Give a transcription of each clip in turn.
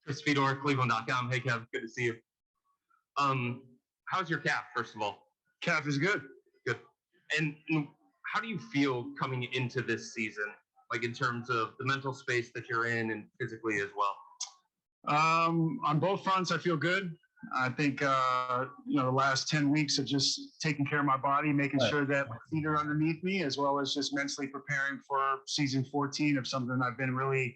Chris Fedor, Cleveland.com. Hey, Kev, good to see you. How's your calf, first of all? Calf is good. Good. And how do you feel coming into this season, like in terms of the mental space that you're in and physically as well? On both fronts, I feel good. I think, the last 10 weeks of just taking care of my body, making sure that my feet are underneath me, as well as just mentally preparing for season 14 of something I've been really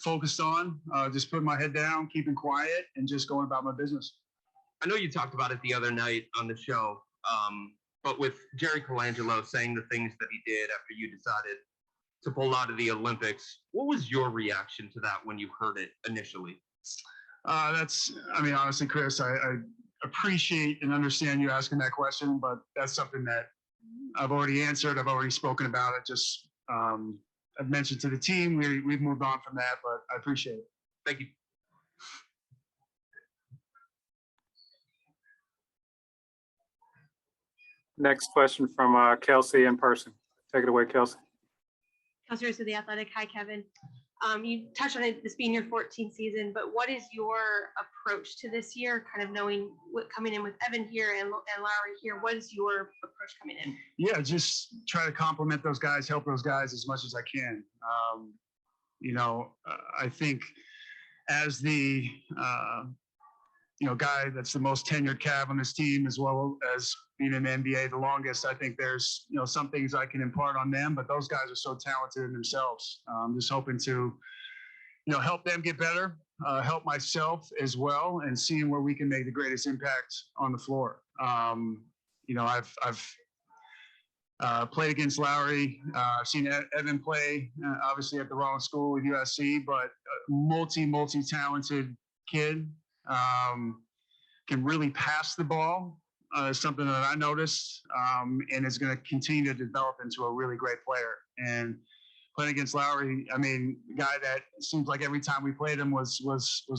focused on. Just putting my head down, keeping quiet, and just going about my business. I know you talked about it the other night on the show, but with Jerry Colangelo saying the things that he did after you decided to pull out of the Olympics, what was your reaction to that when you heard it initially? Honestly, Chris, I appreciate and understand you asking that question, but that's something that I've already answered. I've already spoken about it. Just I've mentioned to the team, we've moved on from that, but I appreciate it. Thank you. Next question from Kelsey in person. Take it away, Kelsey. Kelsey Rose with The Athletic. Hi, Kevin. You touched on it, this being your 14th season, but what is your approach to this year, kind of knowing what coming in with Evan here and Lowry here? What is your approach coming in? Yeah, just try to compliment those guys, help those guys as much as I can. I think as the guy that's the most tenured Cav on this team, as well as being in the NBA the longest, I think there's some things I can impart on them, but those guys are so talented in themselves. I'm just hoping to help them get better, help myself as well, and seeing where we can make the greatest impact on the floor. I've played against Lowry. I've seen Evan play, obviously at the wrong school with USC, but multi-talented kid. Can really pass the ball, something that I noticed, and is going to continue to develop into a really great player. And playing against Lowry, the guy that seems like every time we played him was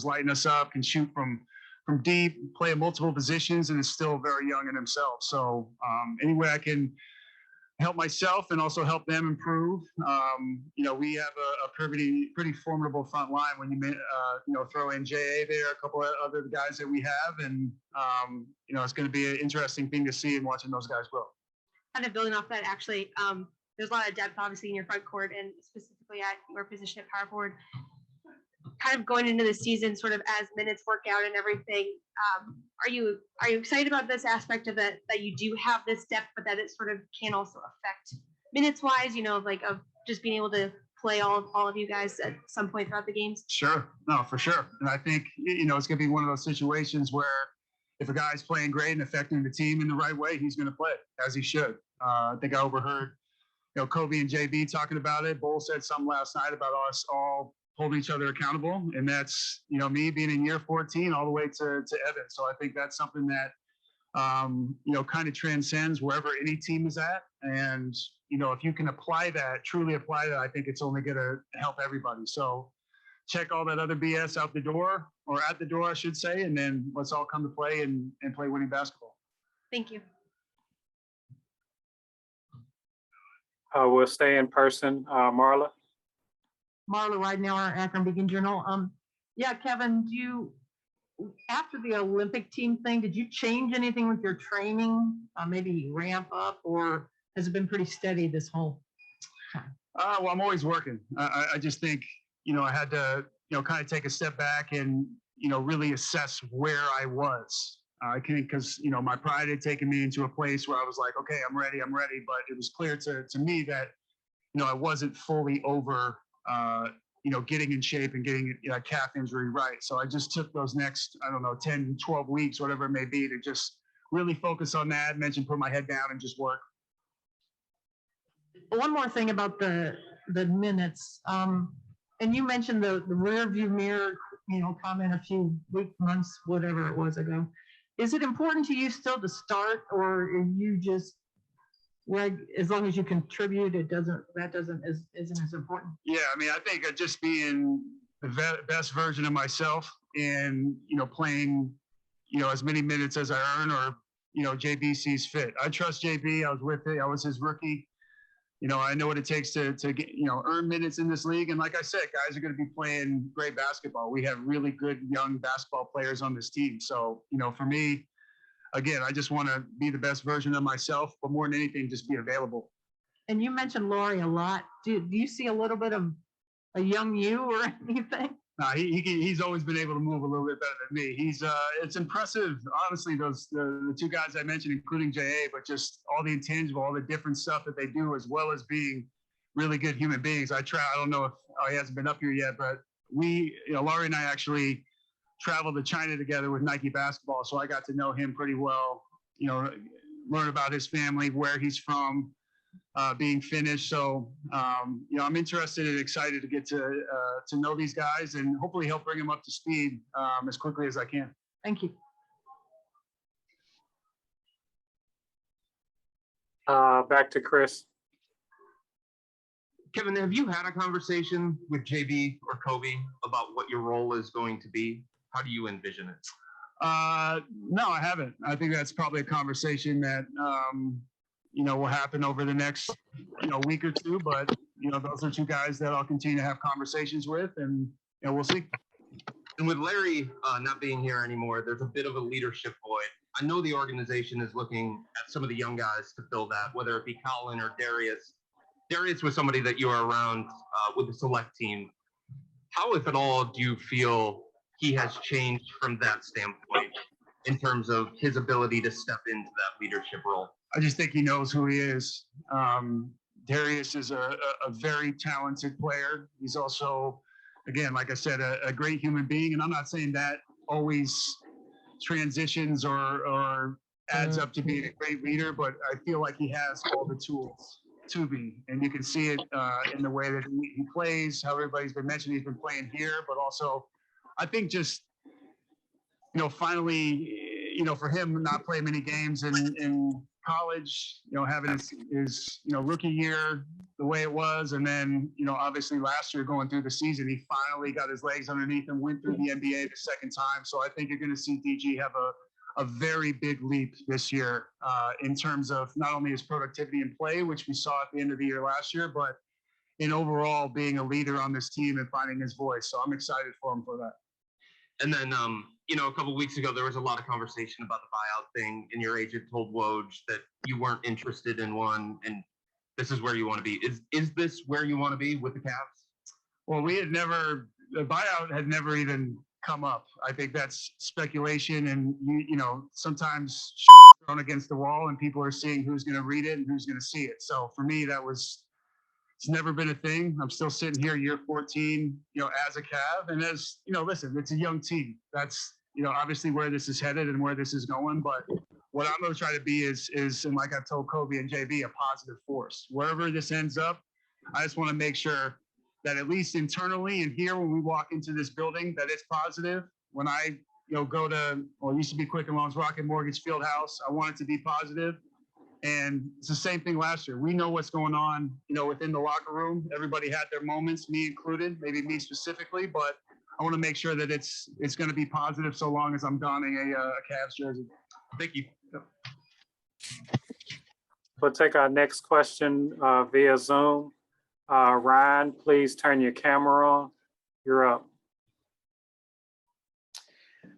lighting us up, can shoot from deep, play in multiple positions, and is still very young in himself. So any way I can help myself and also help them improve. We have a pretty formidable front line when you throw in JA there, a couple of other guys that we have, and it's going to be an interesting thing to see and watching those guys grow. Kind of building off that, actually, there's a lot of depth, obviously, in your front court, and specifically at your position at power forward. Kind of going into the season, sort of as minutes work out and everything, are you excited about this aspect of it, that you do have this depth, but that it sort of can also affect minutes wise, of just being able to play all of you guys at some point throughout the games? Sure, no, for sure. And I think it's going to be one of those situations where if a guy's playing great and affecting the team in the right way, he's going to play as he should. I think I overheard Kobe and JB talking about it. Bull said something last night about us all holding each other accountable, and that's me being in year 14 all the way to Evan. So I think that's something that kind of transcends wherever any team is at. And if you can truly apply that, I think it's only going to help everybody. So check all that other BS out the door, or at the door, I should say, and then let's all come to play and play winning basketball. Thank you. We'll stay in person. Marla. Marla Ridenour, Akron Beacon Journal. Kevin, after the Olympic team thing, did you change anything with your training? Maybe ramp up, or has it been pretty steady this whole time? Well, I'm always working. I just think, I had to, kind of take a step back and, really assess where I was. Because, my pride had taken me into a place where I was like, okay, I'm ready. But it was clear to me that, I wasn't fully over, getting in shape and getting a calf injury right. So I just took those next, 10, 12 weeks, whatever it may be, to just really focus on that, put my head down and just work. One more thing about the minutes. And you mentioned the rear view mirror, comment a few weeks, months, whatever it was ago. Is it important to you still to start, or are you just, as long as you contribute, isn't as important? Yeah, I think just being the best version of myself and, playing, as many minutes as I earn, or, JB sees fit. I trust JB. I was his rookie. I know what it takes to get, earn minutes in this league. And like I said, guys are going to be playing great basketball. We have really good young basketball players on this team. So, for me, again, I just want to be the best version of myself, but more than anything, just be available. And you mentioned Laurie a lot. Do you see a little bit of a young you or anything? He's always been able to move a little bit better than me. It's impressive, honestly, the two guys I mentioned, including JA, but just all the intangible, all the different stuff that they do, as well as being really good human beings. I don't know if he hasn't been up here yet, but Laurie and I actually traveled to China together with Nike basketball. So I got to know him pretty well, learn about his family, where he's from, being Finnish. So, I'm interested and excited to get to know these guys and hopefully help bring them up to speed as quickly as I can. Thank you. Back to Chris. Kevin, have you had a conversation with JB or Kobe about what your role is going to be? How do you envision it? No, I haven't. I think that's probably a conversation that, will happen over the next, week or two. But, those are two guys that I'll continue to have conversations with, and, we'll see. And with Larry not being here anymore, there's a bit of a leadership void. I know the organization is looking at some of the young guys to fill that, whether it be Colin or Darius. Darius was somebody that you were around with the select team. How, if at all, do you feel he has changed from that standpoint in terms of his ability to step into that leadership role? I just think he knows who he is. Darius is a very talented player. He's also, again, like I said, a great human being. And I'm not saying that always transitions or adds up to being a great leader, but I feel like he has all the tools to be. And you can see it in the way that he plays, how everybody's been mentioning he's been playing here, but also I think just, finally, for him not playing many games in college, having his rookie year the way it was, and then obviously last year going through the season, he finally got his legs underneath and went through the NBA the second time. So I think you're going to see DG have a very big leap this year in terms of not only his productivity in play, which we saw at the end of the year last year, but in overall being a leader on this team and finding his voice. So I'm excited for him for that. And then, a couple of weeks ago, there was a lot of conversation about the buyout thing, and your agent told Woj that you weren't interested in one, and this is where you want to be. Is this where you want to be with the Cavs? Well, the buyout had never even come up. I think that's speculation, and sometimes thrown against the wall, and people are seeing who's going to read it and who's going to see it. So for me, it's never been a thing. I'm still sitting here year 14, as a Cav. And as, listen, it's a young team. That's, obviously where this is headed and where this is going. But what I'm going to try to be is, and like I've told Kobe and JB, a positive force. Wherever this ends up, I just want to make sure that at least internally and here when we walk into this building, that it's positive. When I, go to, it used to be Quicken Loans Rocket Mortgage Fieldhouse, I want it to be positive. And it's the same thing last year. We know what's going on, within the locker room. Everybody had their moments, me included, maybe me specifically, but I want to make sure that it's going to be positive so long as I'm donning a Cavs jersey. Thank you. We'll take our next question via Zoom. Ryan, please turn your camera on. You're up.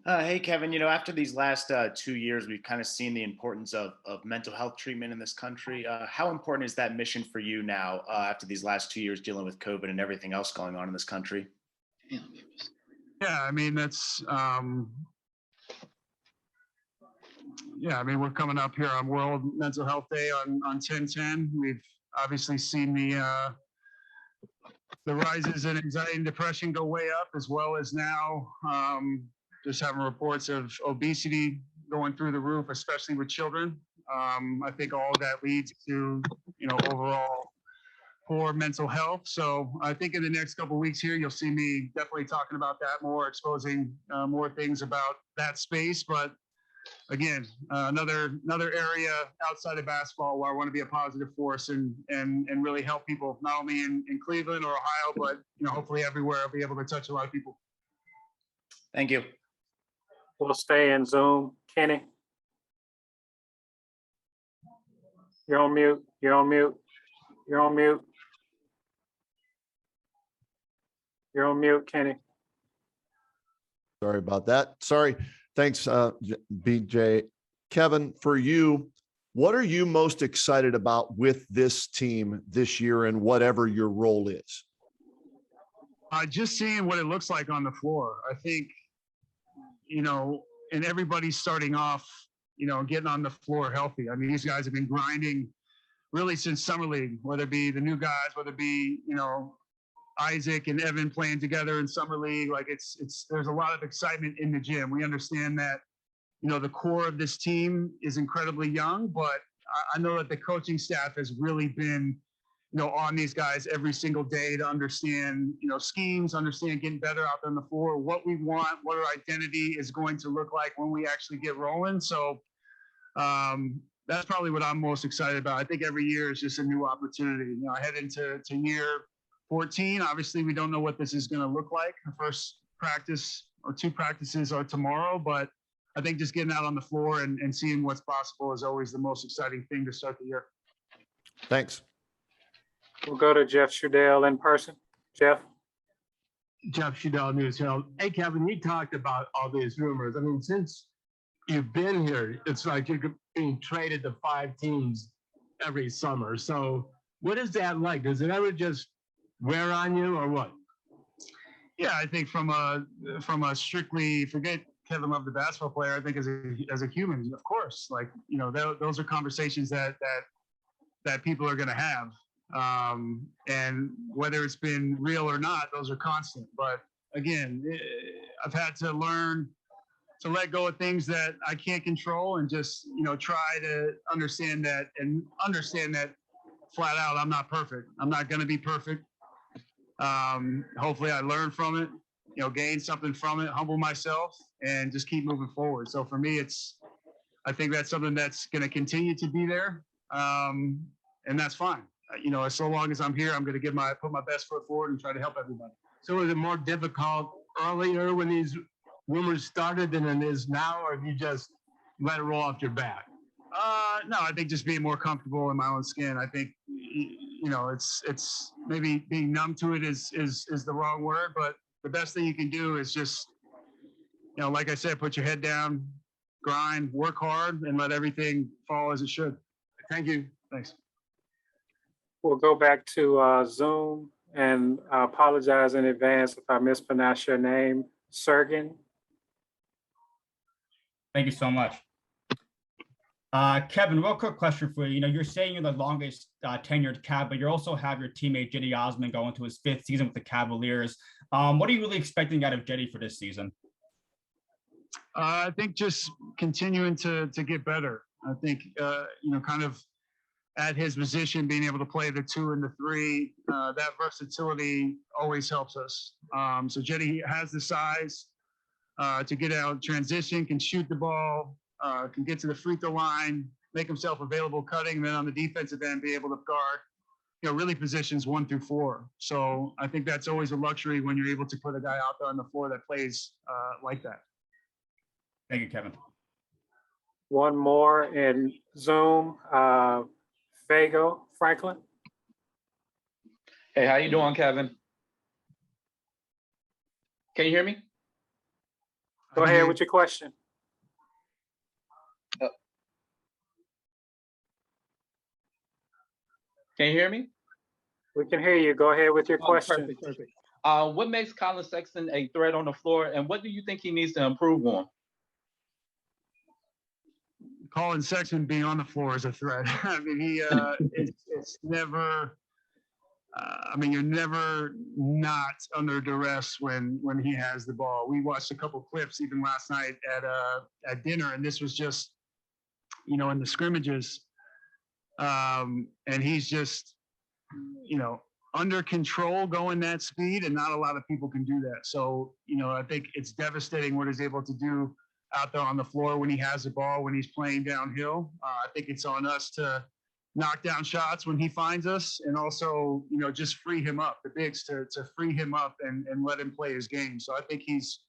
Hey, Kevin, after these last 2 years, we've kind of seen the importance of mental health treatment in this country. How important is that mission for you now after these last 2 years dealing with COVID and everything else going on in this country? Yeah, I mean, that's, we're coming up here on World Mental Health Day on 10/10. We've obviously seen the rises in anxiety and depression go way up, as well as now just having reports of obesity going through the roof, especially with children. I think all of that leads to, overall poor mental health. So I think in the next couple of weeks here, you'll see me definitely talking about that more, exposing more things about that space. But again, another area outside of basketball where I want to be a positive force and really help people, not only in Cleveland or Ohio, but hopefully everywhere. I'll be able to touch a lot of people. Thank you. We'll stay in Zoom. Kenny? You're on mute. You're on mute. You're on mute, Kenny. Sorry about that. Sorry. Thanks, BJ. Kevin, for you, what are you most excited about with this team this year and whatever your role is? Just seeing what it looks like on the floor. I think, and everybody's starting off, getting on the floor healthy. I mean, these guys have been grinding really since summer league, whether it be the new guys, whether it be, Isaac and Evan playing together in summer league. Like there's a lot of excitement in the gym. We understand that, the core of this team is incredibly young, but I know that the coaching staff has really been, on these guys every single day to understand, schemes, understand getting better out there on the floor, what we want, what our identity is going to look like when we actually get rolling. So that's probably what I'm most excited about. I think every year is just a new opportunity. I head into year 14. Obviously, we don't know what this is going to look like. The first practice or two practices are tomorrow, but I think just getting out on the floor and seeing what's possible is always the most exciting thing to start the year. Thanks. We'll go to Jeff Shudell in person. Jeff? Jeff Shudell, News Herald. Hey, Kevin, you talked about all these rumors. I mean, since you've been here, it's like you're being traded to 5 teams every summer. So what is that like? Does it ever just wear on you or what? Yeah, I think from a strictly, forget Kevin Love, the basketball player, I think as a human, of course, like, those are conversations that people are going to have. And whether it's been real or not, those are constant. But again, I've had to learn to let go of things that I can't control and just, try to understand that flat out, I'm not perfect. I'm not going to be perfect. Hopefully I learn from it, gain something from it, humble myself, and just keep moving forward. So for me, I think that's something that's going to continue to be there. And that's fine. So long as I'm here, I'm going to put my best foot forward and try to help everybody. So is it more difficult earlier when these rumors started than it is now, or have you just let it roll off your back? No, I think just being more comfortable in my own skin. I think, it's maybe being numb to it is the wrong word, but the best thing you can do is just, like I said, put your head down, grind, work hard, and let everything fall as it should. Thank you. Thanks. We'll go back to Zoom, and I apologize in advance if I mispronounce your name. Sergen? Thank you so much. Kevin, real quick question for you. You're saying you're the longest tenured Cav, but you also have your teammate Jetty Osman going to his 5th season with the Cavaliers. What are you really expecting out of Jetty for this season? I think just continuing to get better. I think, kind of at his position, being able to play the 2 and the 3, that versatility always helps us. So Jetty has the size to get out transition, can shoot the ball, can get to the free throw line, make himself available cutting, and then on the defensive end, be able to guard, really positions 1 through 4. So I think that's always a luxury when you're able to put a guy out there on the floor that plays like that. Thank you, Kevin. One more in Zoom. Fago Franklin. Hey, how you doing, Kevin? Can you hear me? Go ahead with your question. Can you hear me? We can hear you. Go ahead with your question. Perfect. What makes Colin Sexton a threat on the floor, and what do you think he needs to improve on? Colin Sexton being on the floor is a threat. I mean, it's never. You're never not under duress when he has the ball. We watched a couple clips even last night at dinner, and this was just, in the scrimmages, and he's just, under control going that speed, and not a lot of people can do that. So, I think it's devastating what he's able to do out there on the floor when he has the ball, when he's playing downhill. I think it's on us to knock down shots when he finds us, and also, just free him up, the bigs to free him up and let him play his game. So I think he's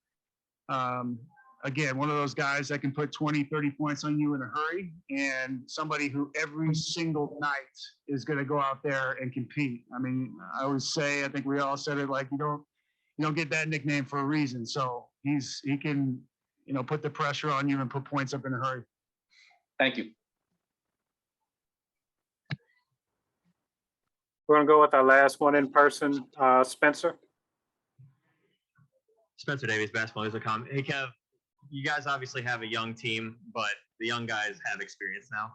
again, one of those guys that can put 20, 30 points on you in a hurry, and somebody who every single night is going to go out there and compete. I mean, I always say, I think we all said it, like, you don't get that nickname for a reason. So he can, put the pressure on you and put points up in a hurry. Thank you. We're gonna go with our last one in person, Spencer. Spencer Davies, basketball.com. Hey, Kev, you guys obviously have a young team, but the young guys have experience now.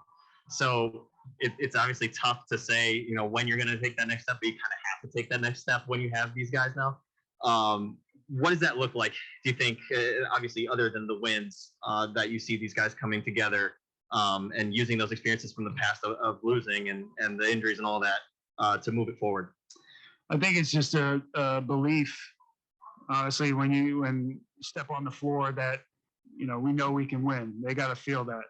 So it's obviously tough to say, when you're going to take that next step, but you kind of have to take that next step when you have these guys now. What does that look like? Do you think, obviously, other than the wins, that you see these guys coming together and using those experiences from the past of losing and the injuries and all that to move it forward? I think it's just a belief, honestly, when you step on the floor that, we know we can win. They got to feel that.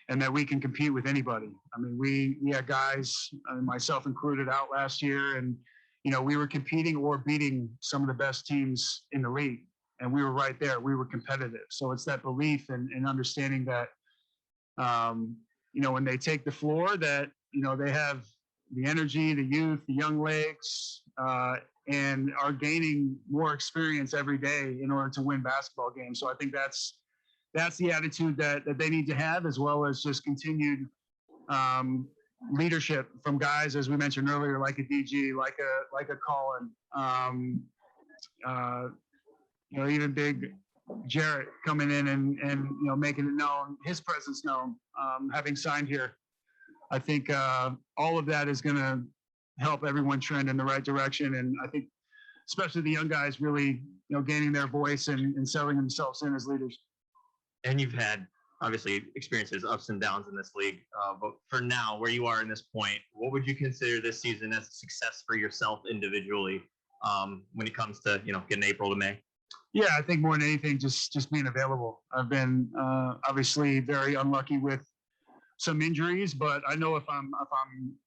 And that we can compete with anybody. I mean, we had guys, myself included, out last year, and we were competing or beating some of the best teams in the league, and we were right there. We were competitive. So it's that belief and understanding that, when they take the floor, that they have the energy, the youth, the young legs, and are gaining more experience every day in order to win basketball games. So I think that's the attitude that they need to have, as well as just continued leadership from guys, as we mentioned earlier, like a DG, like a Colin, even big Jarrett coming in and making it known, his presence known, having signed here. I think all of that is going to help everyone trend in the right direction, and I think especially the young guys really gaining their voice and settling themselves in as leaders. And you've had obviously experiences, ups and downs in this league. But for now, where you are in this point, what would you consider this season as a success for yourself individually when it comes to, getting April to May? Yeah, I think more than anything, just being available. I've been obviously very unlucky with some injuries, but I know if I'm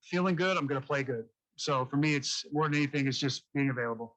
feeling good, I'm going to play good. So for me, it's more than anything, it's just being available.